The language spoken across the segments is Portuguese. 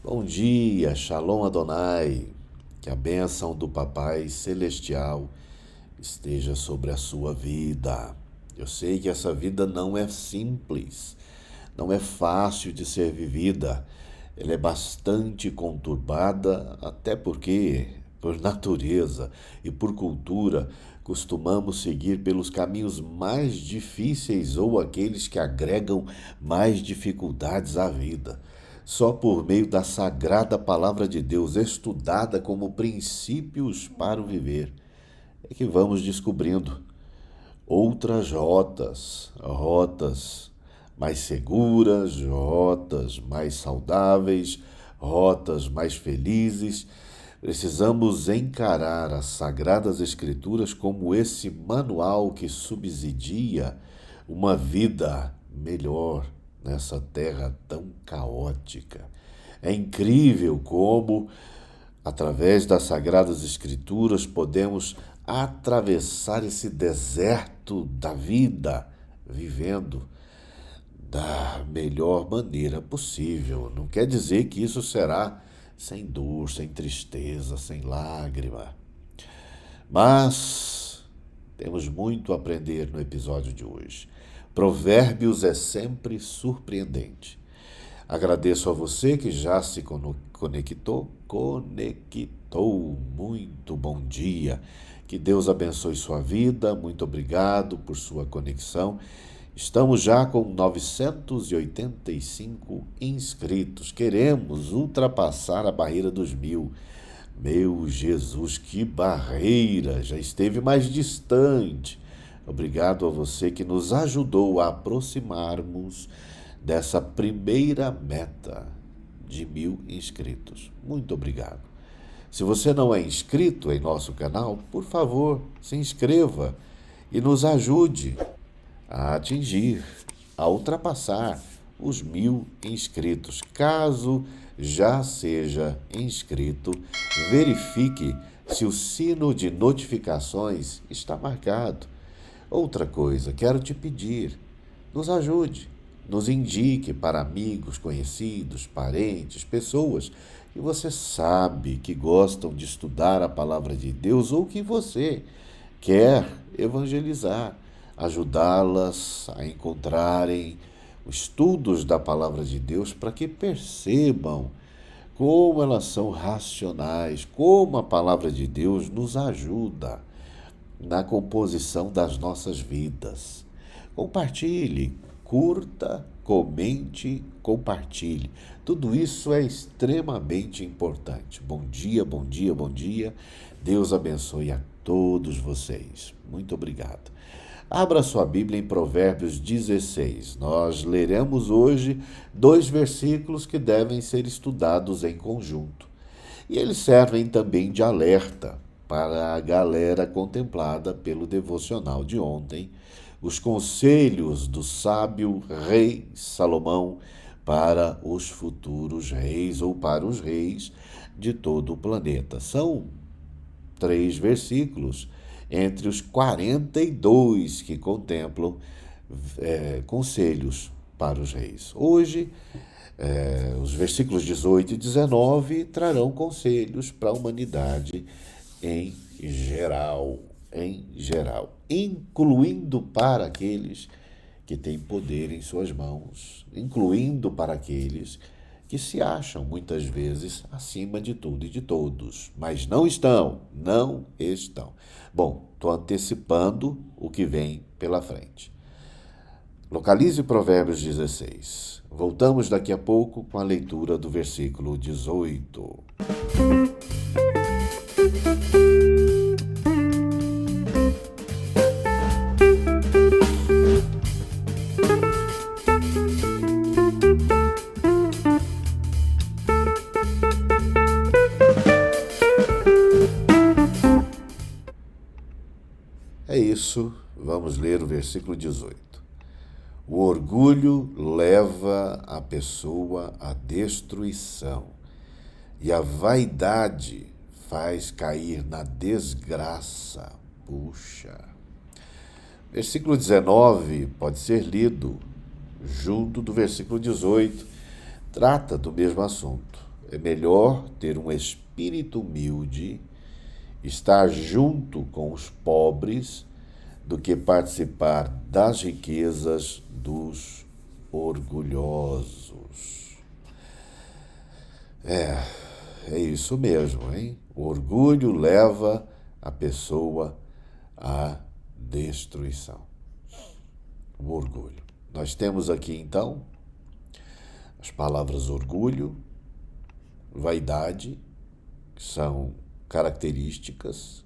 Bom dia, Shalom Adonai, que a bênção do Papai Celestial esteja sobre a sua vida. Eu sei que essa vida não é simples, não é fácil de ser vivida, ela é bastante conturbada, até porque, por natureza e por cultura, costumamos seguir pelos caminhos mais difíceis ou aqueles que agregam mais dificuldades à vida. Só por meio da sagrada palavra de Deus, estudada como princípios para o viver, é que vamos descobrindo outras rotas mais seguras, rotas mais saudáveis, rotas mais felizes. Precisamos encarar as Sagradas Escrituras como esse manual que subsidia uma vida melhor nessa terra tão caótica. É incrível como, através das Sagradas Escrituras, podemos atravessar esse deserto da vida, vivendo da melhor maneira possível. Não quer dizer que isso será sem dor, sem tristeza, sem lágrima. Mas temos muito a aprender no episódio de hoje. Provérbios é sempre surpreendente. Agradeço a você que já se conectou. Muito bom dia. Que Deus abençoe sua vida. Muito obrigado por sua conexão. Estamos já com 985 inscritos. Queremos ultrapassar a barreira dos 1.000. Meu Jesus, que barreira! Já esteve mais distante. Obrigado a você que nos ajudou a aproximarmos dessa primeira meta de 1.000 inscritos. Muito obrigado. Se você não é inscrito em nosso canal, por favor, se inscreva e nos ajude a atingir, a ultrapassar os 1.000 inscritos. Caso já seja inscrito, verifique se o sino de notificações está marcado. Outra coisa, quero te pedir, nos ajude, nos indique para amigos, conhecidos, parentes, pessoas que você sabe que gostam de estudar a palavra de Deus ou que você quer evangelizar, ajudá-las a encontrarem os estudos da palavra de Deus para que percebam como elas são racionais, como a palavra de Deus nos ajuda na composição das nossas vidas. Compartilhe, curta, comente, compartilhe. Tudo isso é extremamente importante. Bom dia, bom dia, bom dia. Deus abençoe a todos vocês. Muito obrigado. Abra sua Bíblia em Provérbios 16. Nós leremos hoje 2 versículos que devem ser estudados em conjunto. E eles servem também de alerta para a galera contemplada pelo devocional de ontem, os conselhos do sábio rei Salomão para os futuros reis ou para os reis de todo o planeta. São 3 versículos entre os 42 que contemplam conselhos para os reis. Hoje, os versículos 18 e 19 trarão conselhos para a humanidade em geral, incluindo para aqueles que têm poder em suas mãos, incluindo para aqueles que se acham muitas vezes acima de tudo e de todos, mas não estão. Bom, estou antecipando o que vem pela frente. Localize Provérbios 16. Voltamos daqui a pouco com a leitura do versículo 18. É isso, vamos ler o versículo 18. O orgulho leva a pessoa à destruição, e a vaidade faz cair na desgraça. Puxa! Versículo 19 pode ser lido junto do versículo 18. Trata do mesmo assunto. é melhor ter um espírito humilde, estar junto com os pobres, do que participar das riquezas dos orgulhosos. É isso mesmo, hein? O orgulho leva a pessoa à destruição. O orgulho. Nós temos aqui, então, as palavras orgulho, vaidade, que são características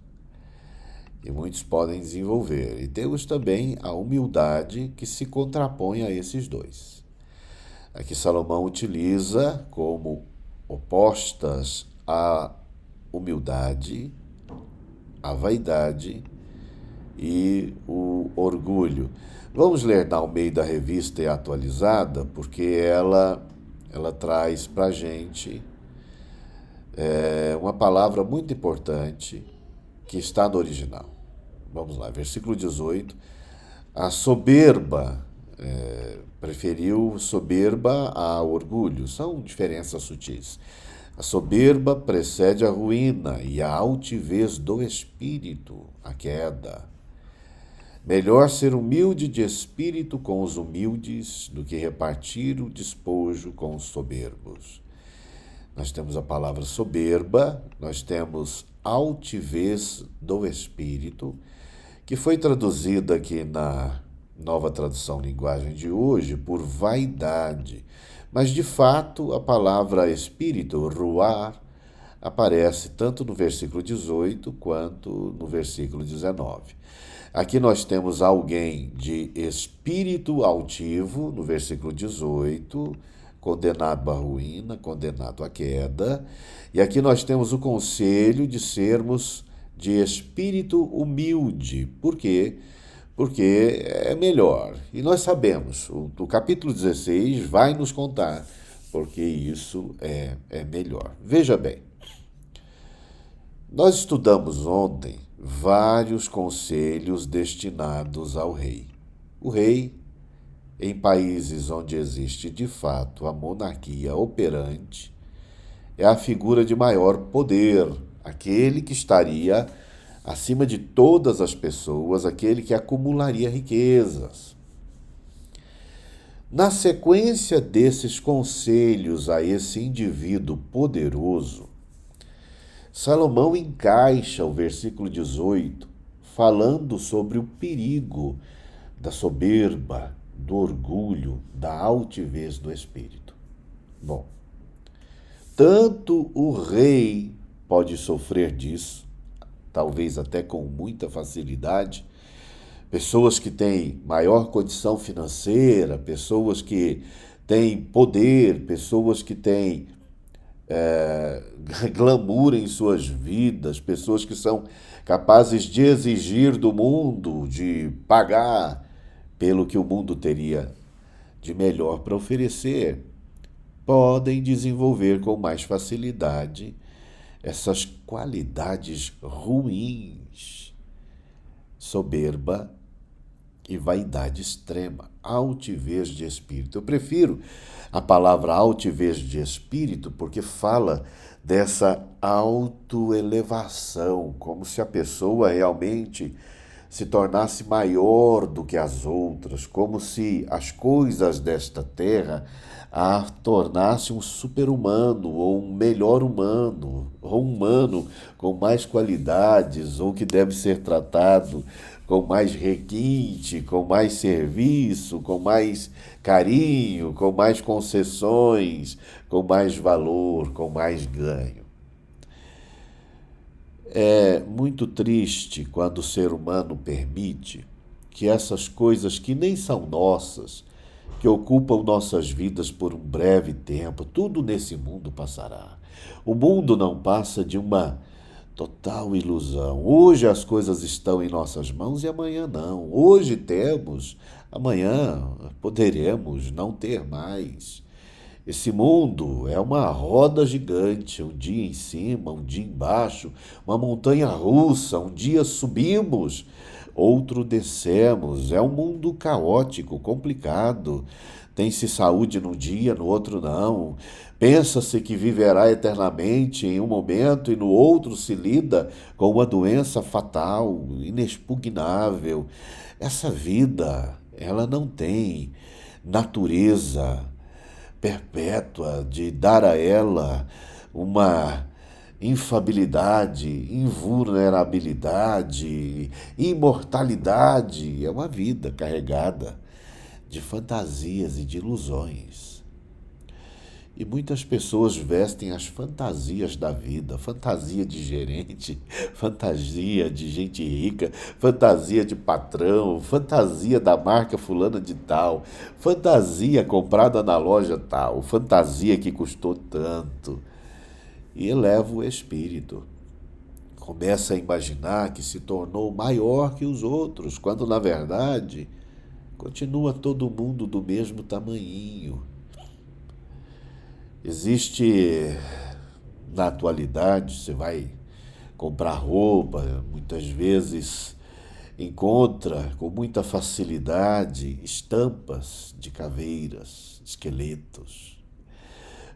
que muitos podem desenvolver. E temos também a humildade, que se contrapõe a esses dois. Aqui Salomão utiliza como opostas a humildade, a vaidade e o orgulho. Vamos ler na Almeida Revista e Atualizada, porque ela traz para a gente uma palavra muito importante que está no original. Vamos lá, versículo 18. A soberba, preferiu soberba a orgulho. São diferenças sutis. A soberba precede a ruína e a altivez do espírito, a queda. Melhor ser humilde de espírito com os humildes do que repartir o despojo com os soberbos. Nós temos a palavra soberba, nós temos altivez do espírito, que foi traduzida aqui na Nova Tradução Linguagem de hoje por vaidade. Mas, de fato, a palavra espírito, ruar, aparece tanto no versículo 18 quanto no versículo 19. Aqui nós temos alguém de espírito altivo, no versículo 18, condenado à ruína, condenado à queda. E aqui nós temos o conselho de sermos de espírito humilde. Por quê? Porque é melhor. E nós sabemos, o capítulo 16 vai nos contar porque isso é melhor. Veja bem, nós estudamos ontem vários conselhos destinados ao rei. O rei, em países onde existe de fato a monarquia operante, é a figura de maior poder, aquele que estaria acima de todas as pessoas, aquele que acumularia riquezas. Na sequência desses conselhos a esse indivíduo poderoso, Salomão encaixa o versículo 18, falando sobre o perigo da soberba, do orgulho, da altivez do espírito. Bom, tanto o rei pode sofrer disso, talvez até com muita facilidade, pessoas que têm maior condição financeira, pessoas que têm poder, pessoas que têm glamour em suas vidas, pessoas que são capazes de exigir do mundo, de pagar pelo que o mundo teria de melhor para oferecer, podem desenvolver com mais facilidade essas qualidades ruins, soberba e vaidade extrema, altivez de espírito. Eu prefiro a palavra altivez de espírito porque fala dessa autoelevação, como se a pessoa realmente se tornasse maior do que as outras, como se as coisas desta terra a tornasse um super-humano, ou um melhor humano, ou um humano com mais qualidades, ou que deve ser tratado com mais requinte, com mais serviço, com mais carinho, com mais concessões, com mais valor, com mais ganho. É muito triste quando o ser humano permite que essas coisas que nem são nossas, que ocupam nossas vidas por um breve tempo, tudo nesse mundo passará. O mundo não passa de uma total ilusão. Hoje as coisas estão em nossas mãos e amanhã não. Hoje temos, amanhã poderemos não ter mais. Esse mundo é uma roda gigante, um dia em cima, um dia embaixo, uma montanha russa, um dia subimos, outro descemos. É um mundo caótico, complicado. Tem-se saúde num dia, no outro não. Pensa-se que viverá eternamente em um momento e no outro se lida com uma doença fatal, inexpugnável. Essa vida, ela não tem natureza perpétua de dar a ela uma infabilidade, invulnerabilidade, imortalidade. É uma vida carregada de fantasias e de ilusões. E muitas pessoas vestem as fantasias da vida, fantasia de gerente, fantasia de gente rica, fantasia de patrão, fantasia da marca fulana de tal, fantasia comprada na loja tal, fantasia que custou tanto. E eleva o espírito. Começa a imaginar que se tornou maior que os outros, quando na verdade continua todo mundo do mesmo tamanhinho. Existe, na atualidade, você vai comprar roupa, muitas vezes encontra com muita facilidade estampas de caveiras, esqueletos.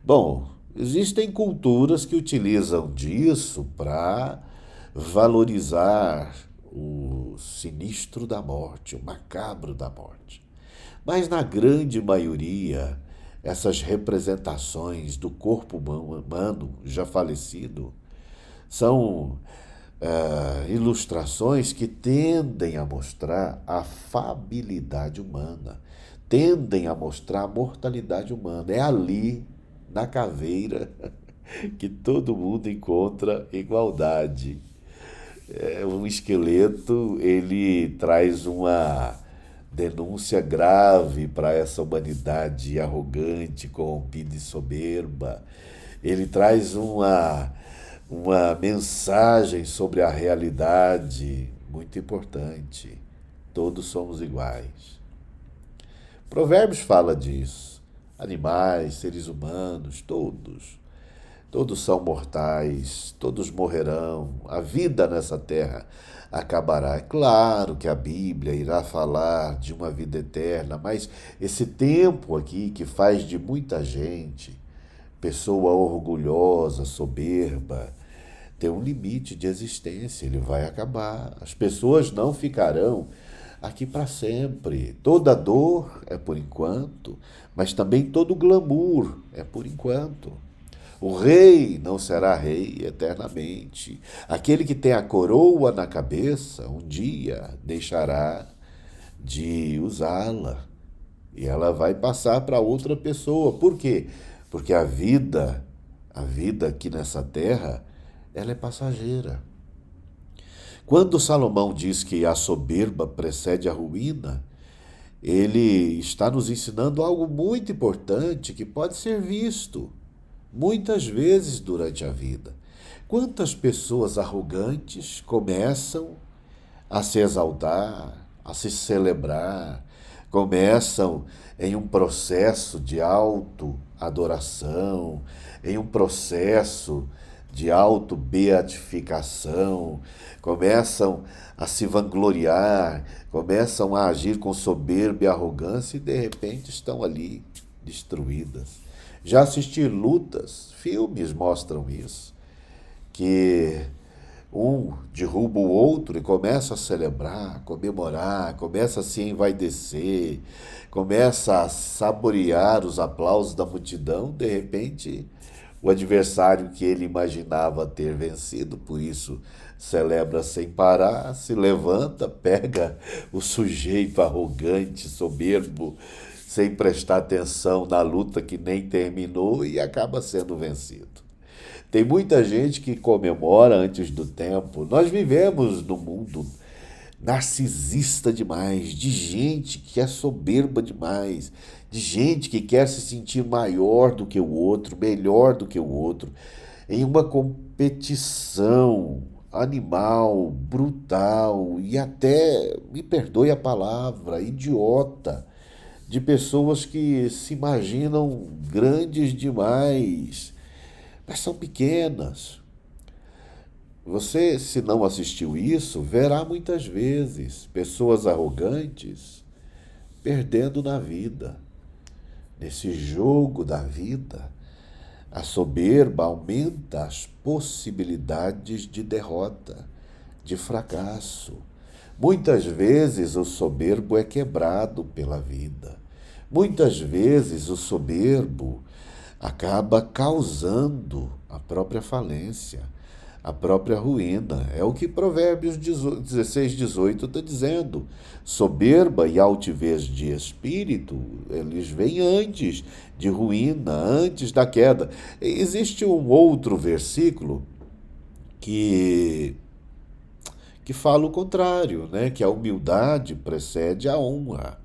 Bom, existem culturas que utilizam disso para valorizar o sinistro da morte, o macabro da morte. Mas na grande maioria, essas representações do corpo humano já falecido são ilustrações que tendem a mostrar a fabilidade humana, tendem a mostrar a mortalidade humana. É ali, na caveira, que todo mundo encontra igualdade. Um esqueleto, ele traz uma denúncia grave para essa humanidade arrogante, corrompida e soberba. Ele traz uma mensagem sobre a realidade muito importante. Todos somos iguais. Provérbios fala disso. Animais, seres humanos, todos. Todos são mortais, todos morrerão, a vida nessa terra acabará. É claro que a Bíblia irá falar de uma vida eterna, mas esse tempo aqui que faz de muita gente, pessoa orgulhosa, soberba, tem um limite de existência, ele vai acabar. As pessoas não ficarão aqui para sempre. Toda dor é por enquanto, mas também todo glamour é por enquanto. O rei não será rei eternamente. Aquele que tem a coroa na cabeça, um dia deixará de usá-la. E ela vai passar para outra pessoa. Por quê? Porque a vida aqui nessa terra, ela é passageira. Quando Salomão diz que a soberba precede a ruína, ele está nos ensinando algo muito importante que pode ser visto muitas vezes durante a vida. Quantas pessoas arrogantes começam a se exaltar, a se celebrar, começam em um processo de auto-adoração, em um processo de auto-beatificação, começam a se vangloriar, começam a agir com soberba e arrogância e de repente estão ali destruídas. Já assisti lutas, filmes mostram isso, que um derruba o outro e começa a celebrar, comemorar, começa a se envaidecer, começa a saborear os aplausos da multidão. De repente, o adversário que ele imaginava ter vencido, por isso celebra sem parar, se levanta, pega o sujeito arrogante, soberbo, sem prestar atenção na luta que nem terminou e acaba sendo vencido. Tem muita gente que comemora antes do tempo. Nós vivemos num mundo narcisista demais, de gente que é soberba demais, de gente que quer se sentir maior do que o outro, melhor do que o outro, em uma competição animal, brutal e até, me perdoe a palavra, idiota, de pessoas que se imaginam grandes demais, mas são pequenas. Você, se não assistiu isso, verá muitas vezes pessoas arrogantes perdendo na vida, nesse jogo da vida, A soberba aumenta as possibilidades de derrota, de fracasso. Muitas vezes o soberbo é quebrado pela vida. Muitas vezes o soberbo acaba causando a própria falência, a própria ruína. É o que Provérbios 16, 18 está dizendo. Soberba e altivez de espírito, eles vêm antes de ruína, antes da queda. Existe um outro versículo que fala o contrário, né? Que a humildade precede a honra.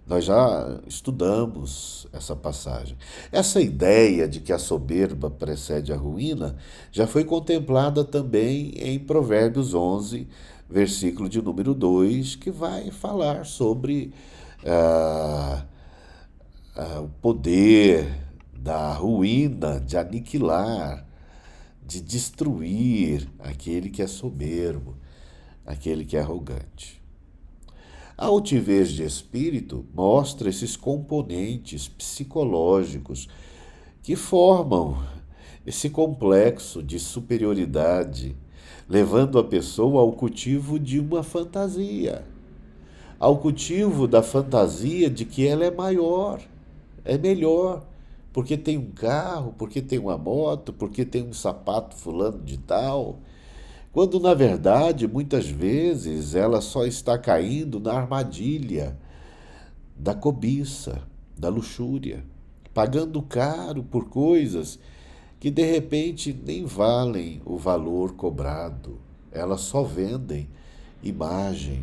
Nós já estudamos essa passagem. Essa ideia de que a soberba precede a ruína já foi contemplada também em Provérbios 11, versículo de número 2, que vai falar sobre ah, o poder da ruína, de aniquilar, de destruir aquele que é soberbo, aquele que é arrogante. A altivez de espírito mostra esses componentes psicológicos que formam esse complexo de superioridade, levando a pessoa ao cultivo de uma fantasia, ao cultivo da fantasia de que ela é maior, é melhor, porque tem um carro, porque tem uma moto, porque tem um sapato fulano de tal. Quando, na verdade, muitas vezes ela só está caindo na armadilha da cobiça, da luxúria, pagando caro por coisas que de repente nem valem o valor cobrado. Elas só vendem imagem,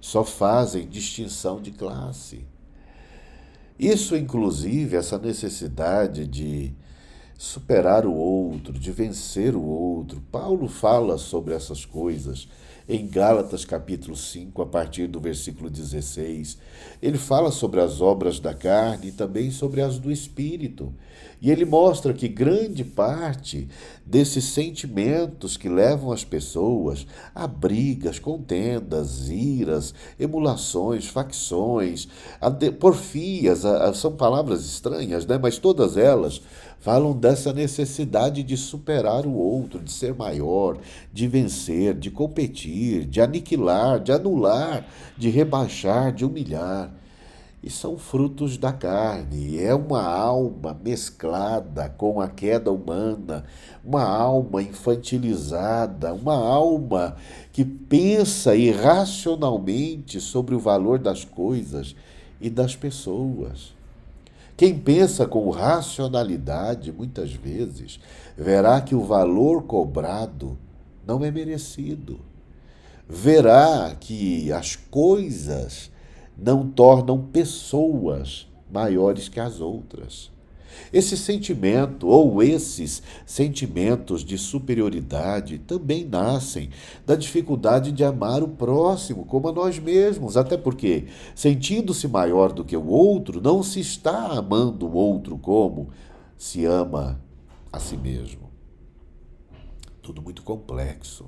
só fazem distinção de classe. Isso, inclusive, essa necessidade de superar o outro, de vencer o outro. Paulo fala sobre essas coisas em Gálatas capítulo 5, a partir do versículo 16. Ele fala sobre as obras da carne e também sobre as do espírito. E ele mostra que grande parte desses sentimentos que levam as pessoas a brigas, contendas, iras, emulações, facções, porfias, são palavras estranhas, né? Mas todas elas falam dessa necessidade de superar o outro, de ser maior, de vencer, de competir, de aniquilar, de anular, de rebaixar, de humilhar. E são frutos da carne. É uma alma mesclada com a queda humana, uma alma infantilizada, uma alma que pensa irracionalmente sobre o valor das coisas e das pessoas. Quem pensa com racionalidade, muitas vezes, verá que o valor cobrado não é merecido. Verá que as coisas não tornam pessoas maiores que as outras. Esse sentimento ou esses sentimentos de superioridade também nascem da dificuldade de amar o próximo como a nós mesmos, até porque, sentindo-se maior do que o outro, não se está amando o outro como se ama a si mesmo. Tudo muito complexo.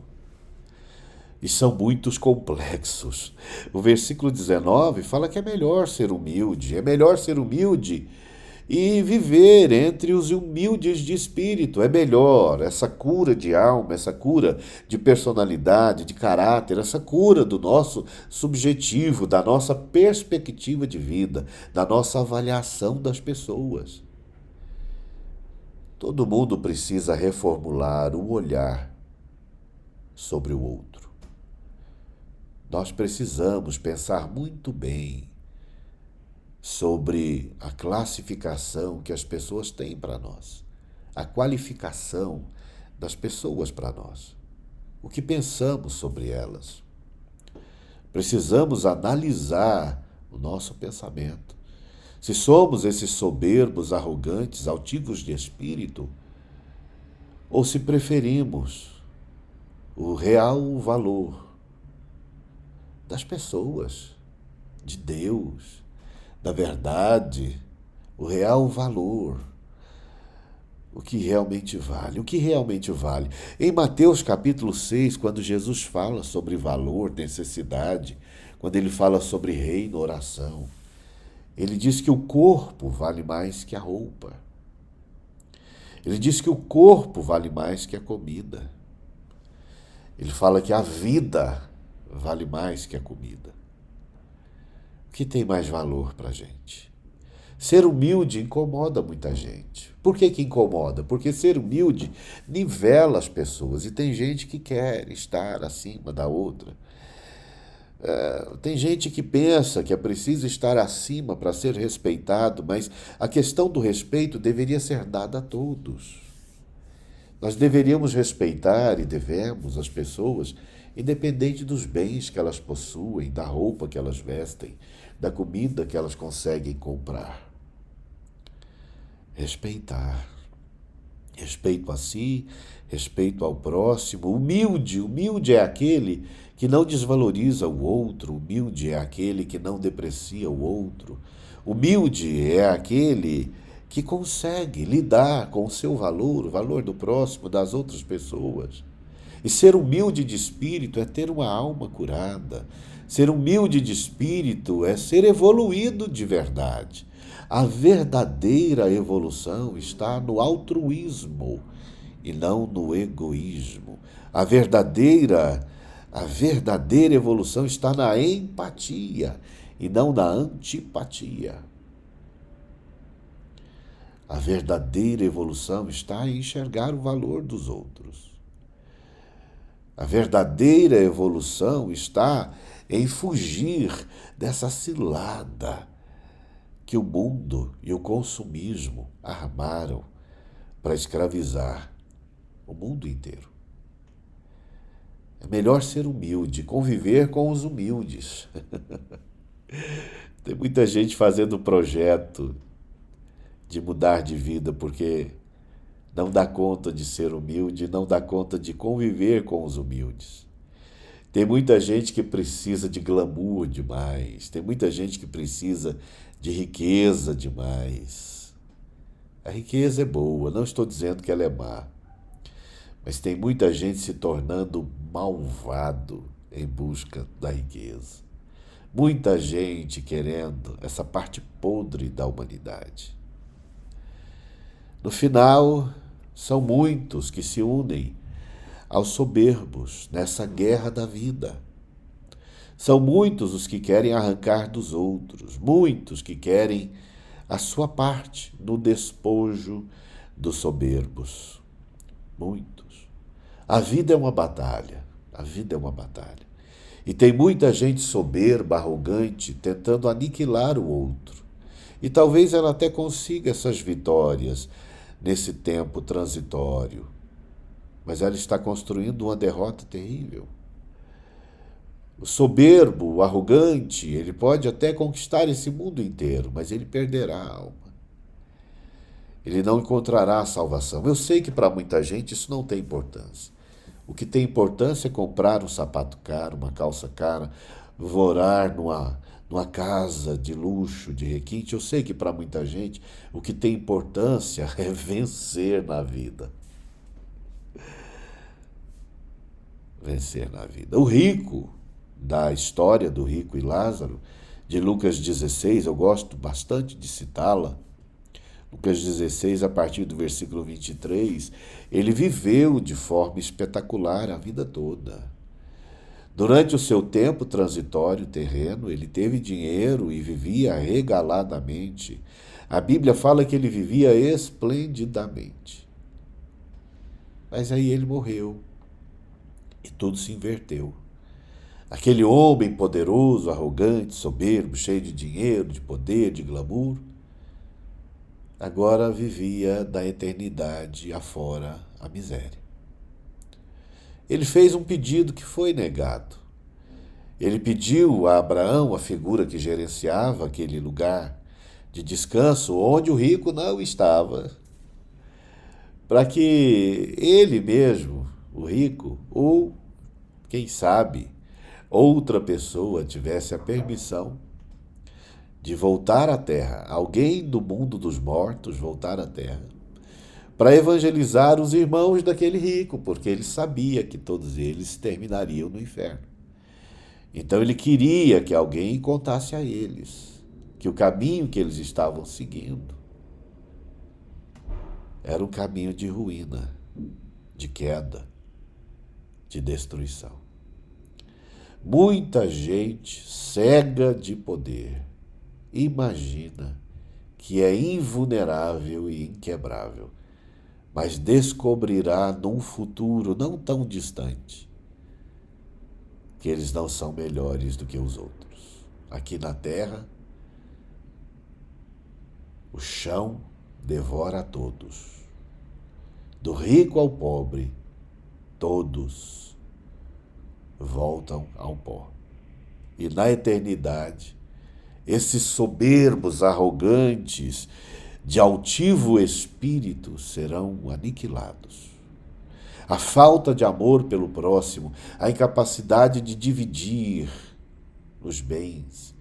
E são muitos complexos. O versículo 19 fala que é melhor ser humilde e viver entre os humildes de espírito. É melhor essa cura de alma, essa cura de personalidade, de caráter, essa cura do nosso subjetivo, da nossa perspectiva de vida, da nossa avaliação das pessoas. Todo mundo precisa reformular o olhar sobre o outro. Nós precisamos pensar muito bem sobre a classificação que as pessoas têm para nós, a qualificação das pessoas para nós, o que pensamos sobre elas. Precisamos analisar o nosso pensamento. Se somos esses soberbos, arrogantes, altivos de espírito, ou se preferimos o real valor das pessoas, de Deus, da verdade, o real valor, o que realmente vale, o que realmente vale. Em Mateus capítulo 6, quando Jesus fala sobre valor, necessidade, quando ele fala sobre reino, oração, ele diz que o corpo vale mais que a roupa. Ele diz que o corpo vale mais que a comida. Ele fala que a vida vale mais que a comida. O que tem mais valor para a gente? Ser humilde incomoda muita gente. Por que que incomoda? Porque ser humilde nivela as pessoas e tem gente que quer estar acima da outra. Tem gente que pensa que é preciso estar acima para ser respeitado, mas a questão do respeito deveria ser dada a todos. Nós deveríamos respeitar e devemos as pessoas, independente dos bens que elas possuem, da roupa que elas vestem, da comida que elas conseguem comprar. Respeitar. Respeito a si, respeito ao próximo. Humilde é aquele que não desvaloriza o outro, humilde é aquele que não deprecia o outro. Humilde é aquele que consegue lidar com o seu valor, o valor do próximo, das outras pessoas. E ser humilde de espírito é ter uma alma curada. Ser humilde de espírito é ser evoluído de verdade. A verdadeira evolução está no altruísmo e não no egoísmo. A verdadeira evolução está na empatia e não na antipatia. A verdadeira evolução está em enxergar o valor dos outros. A verdadeira evolução está em fugir dessa cilada que o mundo e o consumismo armaram para escravizar o mundo inteiro. É melhor ser humilde, conviver com os humildes. Tem muita gente fazendo projeto de mudar de vida porque não dá conta de ser humilde, não dá conta de conviver com os humildes. Tem muita gente que precisa de glamour demais, tem muita gente que precisa de riqueza demais. A riqueza é boa, não estou dizendo que ela é má, mas tem muita gente se tornando malvado em busca da riqueza. Muita gente querendo essa parte podre da humanidade. No final, são muitos que se unem aos soberbos nessa guerra da vida. São muitos os que querem arrancar dos outros, muitos que querem a sua parte no despojo dos soberbos. Muitos. A vida é uma batalha, a vida é uma batalha. E tem muita gente soberba, arrogante, tentando aniquilar o outro. E talvez ela até consiga essas vitórias nesse tempo transitório. Mas ela está construindo uma derrota terrível. O soberbo, o arrogante, ele pode até conquistar esse mundo inteiro, mas ele perderá a alma. Ele não encontrará a salvação. Eu sei que para muita gente isso não tem importância. O que tem importância é comprar um sapato caro, uma calça cara, morar numa casa de luxo, de requinte. Eu sei que para muita gente o que tem importância é vencer na vida. Vencer na vida. O rico, da história do rico e Lázaro, de Lucas 16, eu gosto bastante de citá-la. Lucas 16, a partir do versículo 23, ele viveu de forma espetacular a vida toda. Durante o seu tempo transitório terreno, ele teve dinheiro e vivia regaladamente. A Bíblia fala que ele vivia esplendidamente. Mas aí ele morreu e tudo se inverteu. Aquele homem poderoso, arrogante, soberbo, cheio de dinheiro, de poder, de glamour, agora vivia da eternidade afora a miséria. Ele fez um pedido que foi negado. Ele pediu a Abraão, a figura que gerenciava aquele lugar de descanso, onde o rico não estava, para que ele mesmo, o rico, ou, quem sabe, outra pessoa tivesse a permissão de voltar à terra, alguém do mundo dos mortos voltar à terra, para evangelizar os irmãos daquele rico, porque ele sabia que todos eles terminariam no inferno. Então ele queria que alguém contasse a eles que o caminho que eles estavam seguindo era um caminho de ruína, de queda, de destruição. Muita gente cega de poder imagina que é invulnerável e inquebrável, mas descobrirá num futuro não tão distante que eles não são melhores do que os outros. Aqui na Terra, o chão devora a todos. Do rico ao pobre, todos voltam ao pó. E na eternidade, esses soberbos, arrogantes, de altivo espírito serão aniquilados. A falta de amor pelo próximo, a incapacidade de dividir os bens,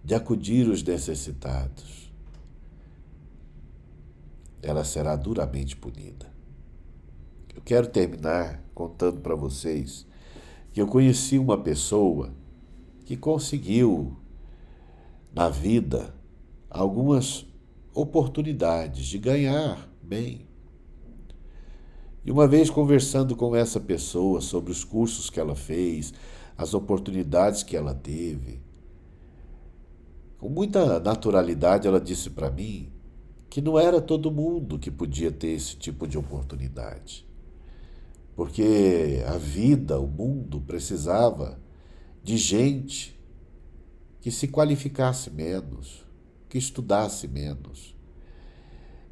de acudir os necessitados, ela será duramente punida. Eu quero terminar contando para vocês que eu conheci uma pessoa que conseguiu, na vida, algumas oportunidades de ganhar bem. E uma vez conversando com essa pessoa sobre os cursos que ela fez, as oportunidades que ela teve, com muita naturalidade ela disse para mim que não era todo mundo que podia ter esse tipo de oportunidade. Porque a vida, o mundo, precisava de gente que se qualificasse menos, que estudasse menos,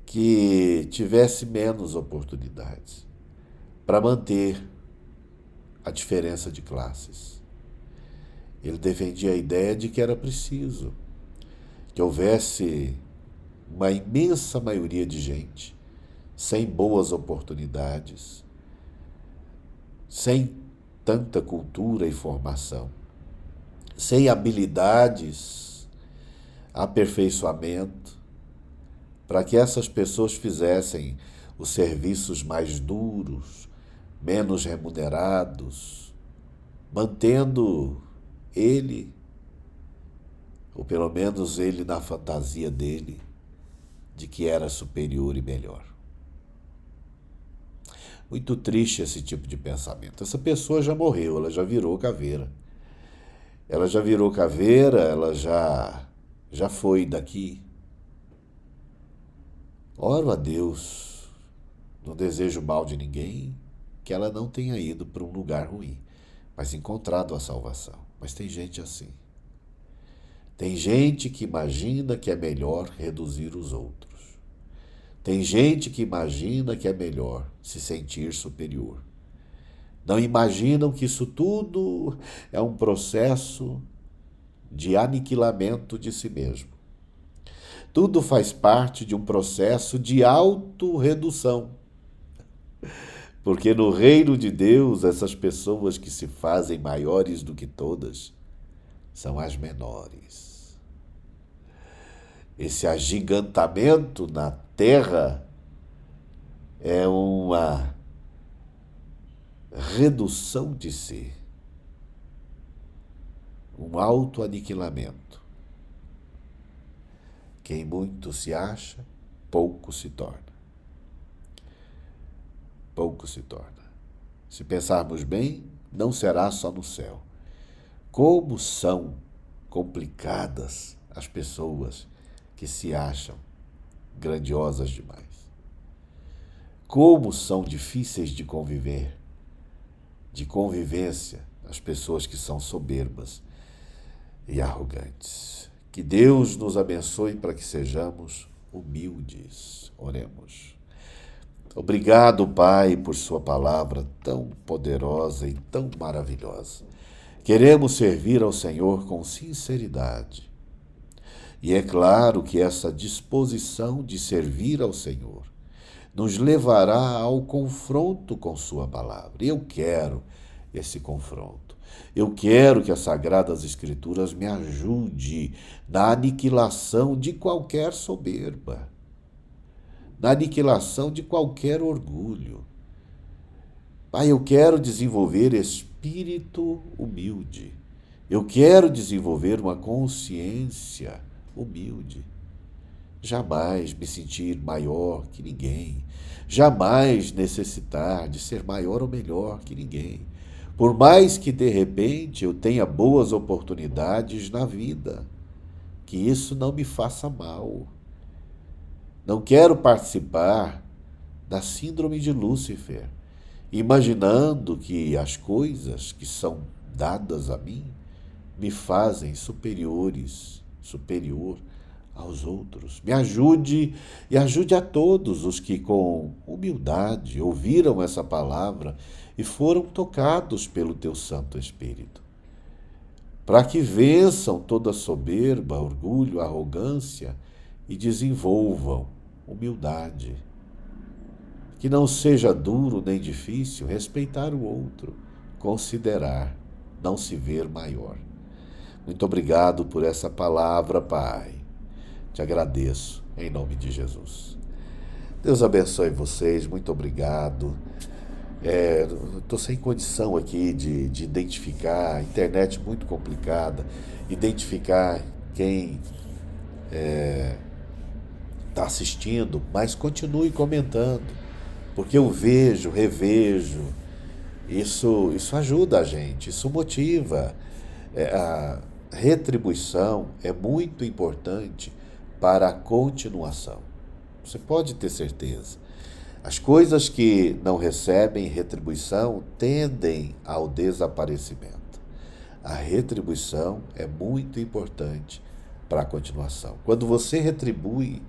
que tivesse menos oportunidades para manter a diferença de classes. Ele defendia a ideia de que era preciso que houvesse uma imensa maioria de gente sem boas oportunidades, sem tanta cultura e formação, sem habilidades, aperfeiçoamento, para que essas pessoas fizessem os serviços mais duros, menos remunerados, mantendo ele, ou pelo menos ele na fantasia dele, de que era superior e melhor. Muito triste esse tipo de pensamento. Essa pessoa já morreu, ela já virou caveira. Ela já virou caveira, ela já foi daqui. Oro a Deus, não desejo mal de ninguém, que ela não tenha ido para um lugar ruim, mas encontrado a salvação. Mas tem gente assim. Tem gente que imagina que é melhor reduzir os outros. Tem gente que imagina que é melhor se sentir superior. Não imaginam que isso tudo é um processo de aniquilamento de si mesmo. Tudo faz parte de um processo de autorredução. Porque no reino de Deus, essas pessoas que se fazem maiores do que todas são as menores. Esse agigantamento na terra é uma redução de si, um autoaniquilamento. Quem muito se acha, pouco se torna. Pouco se torna. Se pensarmos bem, não será só no céu. Como são complicadas as pessoas que se acham grandiosas demais. Como são difíceis de conviver, de convivência, as pessoas que são soberbas e arrogantes. Que Deus nos abençoe para que sejamos humildes. Oremos. Obrigado, Pai, por sua palavra tão poderosa e tão maravilhosa. Queremos servir ao Senhor com sinceridade. E é claro que essa disposição de servir ao Senhor nos levará ao confronto com sua palavra. E eu quero esse confronto. Eu quero que as Sagradas Escrituras me ajude na aniquilação de qualquer soberba, na aniquilação de qualquer orgulho. Pai, eu quero desenvolver espírito humilde. Eu quero desenvolver uma consciência humilde. jamais me sentir maior que ninguém, jamais necessitar de ser maior ou melhor que ninguém. Por mais que de repente eu tenha boas oportunidades na vida, que isso não me faça mal. Não quero participar da síndrome de Lúcifer, imaginando que as coisas que são dadas a mim me fazem superior aos outros. Me ajude e ajude a todos os que com humildade ouviram essa palavra e foram tocados pelo teu Santo Espírito, para que vençam toda soberba, orgulho, arrogância e desenvolvam humildade. Que não seja duro nem difícil respeitar o outro, considerar, não se ver maior. Muito obrigado por essa palavra, Pai. Te agradeço, em nome de Jesus. Deus abençoe vocês, muito obrigado. Estou sem condição aqui de identificar, a internet muito complicada, identificar quem está assistindo, mas continue comentando, porque eu vejo, revejo, isso ajuda a gente, isso motiva. A retribuição é muito importante para a continuação. Você pode ter certeza. As coisas que não recebem retribuição tendem ao desaparecimento. A retribuição é muito importante para a continuação. Quando você retribui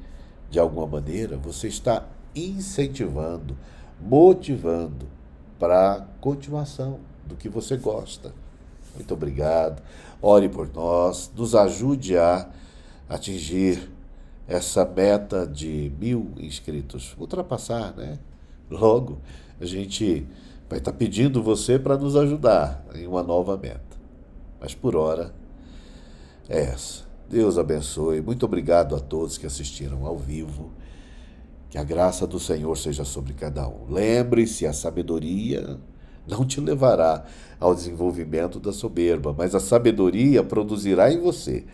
de alguma maneira, você está incentivando, motivando para a continuação do que você gosta. Muito obrigado. Ore por nós, nos ajude a atingir essa meta de 1.000 inscritos. Ultrapassar, né? Logo, a gente vai estar pedindo você para nos ajudar em uma nova meta. Mas por hora é essa. Deus abençoe. Muito obrigado a todos que assistiram ao vivo. Que a graça do Senhor seja sobre cada um. Lembre-se, a sabedoria não te levará ao desenvolvimento da soberba, mas a sabedoria produzirá em você,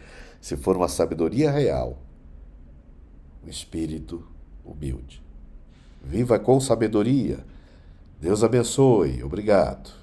se for uma sabedoria real, um espírito humilde. Viva com sabedoria. Deus abençoe. Obrigado.